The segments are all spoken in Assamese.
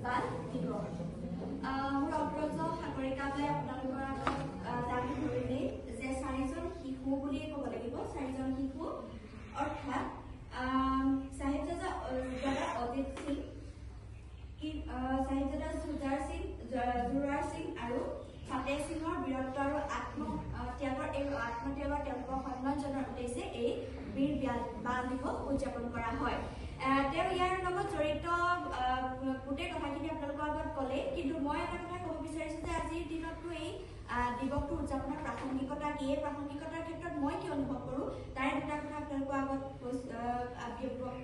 বাল দিৱস মোৰ অগ্ৰজ সাগৰিকাবাই আপোনালোকৰ আগত দাবী ধৰিলে যে 4জন শিশু বুলি ক'ব লাগিব 4জন শিশু অৰ্থাৎ সাহিত্যজা অজিত সিং সাহিত্যজা জুৰাৰ সিং আৰু ফাতে সিঙৰ বীৰত্ব আৰু আত্মত্যাগৰ তেওঁলোকক সন্মান জনোৱাৰ উদ্দেশ্যে এই বীৰ বাল দিৱস উদযাপন কৰা হয় তেওঁ ইয়াৰ লগত জড়িত গোটেই কথাখিনি আপোনালোকৰ আগত ক'লে কিন্তু মই এটা কথা ক'ব বিচাৰিছোঁ যে আজিৰ দিনততো এই দিৱসটো উদযাপনৰ প্ৰাসংগিকতা কি এই প্ৰাসংগিকতাৰ ক্ষেত্ৰত মই কি অনুভৱ কৰোঁ তাৰে দুটা কথা আপোনালোকৰ আগত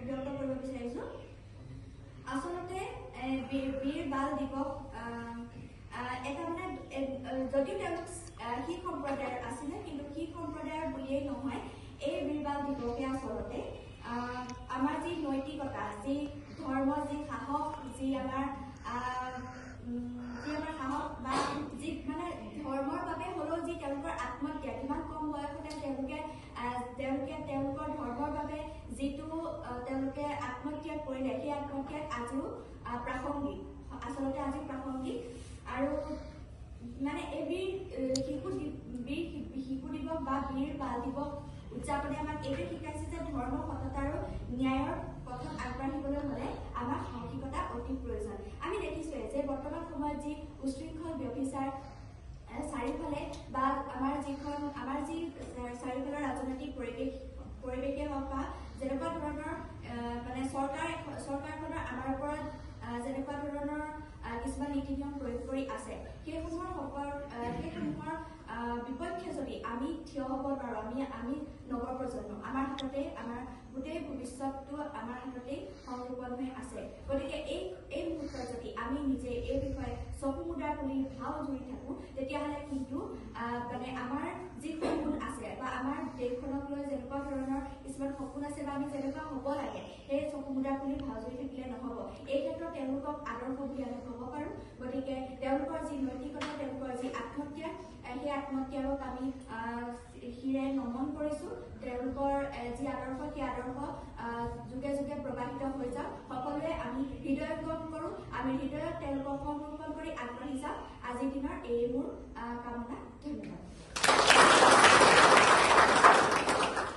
ব্যক্ত কৰিব বিচাৰিছোঁ আচলতে বীৰ বাল দিৱস এটা মানে যদিও তেওঁলোক শিখ সম্প্ৰদায়ৰ আছিলে কিন্তু শিখ সম্প্ৰদায়ৰ বুলিয়েই নহয় এই বীৰ বাল দিৱসে আচলতে আমাৰ যি নৈতিকতা যি ধৰ্ম যি সাহস যি আমাৰ সাহস বা যি মানে ধৰ্মৰ বাবে হ'লেও যি তেওঁলোকৰ আত্মত্যাগ ইমান কম বয়সতে তেওঁলোকৰ ধৰ্মৰ বাবে যিটো তেওঁলোকে আত্মত্যাগ কৰিলে সেই আত্মত্যাগ আজিও প্ৰাসংগিক আচলতে আজি প্ৰাসংগিক আৰু মানে এই শিশু দিৱস বা বীৰ বাল দিৱস উদযাপনে আমাক এইটো শিকাইছে যে ধৰ্ম সততা আৰু ন্যায়ৰ পথত আগবাঢ়িবলৈ হ'লে আমাৰ সাহসিকতা অতি প্ৰয়োজন আমি দেখিছোৱে যে বৰ্তমান সময়ত যি উশৃংখল ব্যভিচাৰ চাৰিওফালে বা আমাৰ যি চাৰিওফালৰ ৰাজনৈতিক পৰিৱেশে হওক বা যেনেকুৱা ধৰণৰ মানে চৰকাৰখনৰ আমাৰ ওপৰত যেনেকুৱা ধৰণৰ কিছুমান নীতি নিয়ম প্ৰয়োগ কৰি আছে সেইসমূহৰ বিপক্ষে যদি আমি থিয় হ'ব নোৱাৰোঁ আমি নৱপ্ৰজন্ম আমাৰ হাততে আমাৰ গোটেই ভৱিষ্যতটো আমাৰ হাততেই সংৰোপণ হৈ আছে গতিকে এই মুহূৰ্তত যদি আমি নিজে এই বিষয়ে চকু মুদা কৰি ভাও জুৰি থাকোঁ তেতিয়াহ'লে কিন্তু মানে আমাৰ যি সপোন আছে বা আমাৰ দেশখনক লৈ যেনেকুৱা ধৰণৰ কিছুমান সপোন আছে বা আমি যেনেকুৱা হ'ব লাগে সেই চকু মুদা কৰি ভাও জুৰি থাকিলে নহ'ব এই ক্ষেত্ৰত তেওঁলোকক আদৰ্শ বুলি আমি ক'ব পাৰোঁ গতিকে তেওঁলোকৰ যি নৈতিকতা তেওঁলোকৰ যি আত্মত্যাগ সেই আত্মত্যাগক আমি শিৰে নমন কৰিছোঁ তেওঁলোকৰ যি আদৰ্শ সেই আদৰ্শ যুগে যুগে প্ৰবাহিত হৈ যাওক সকলোৱে আমি হৃদয়ংগম কৰোঁ আমি হৃদয়ত তেওঁলোকক সংৰক্ষণ কৰি আগবাঢ়ি যাওঁ আজিৰ দিনৰ এই মোৰ কামনা ধন্যবাদ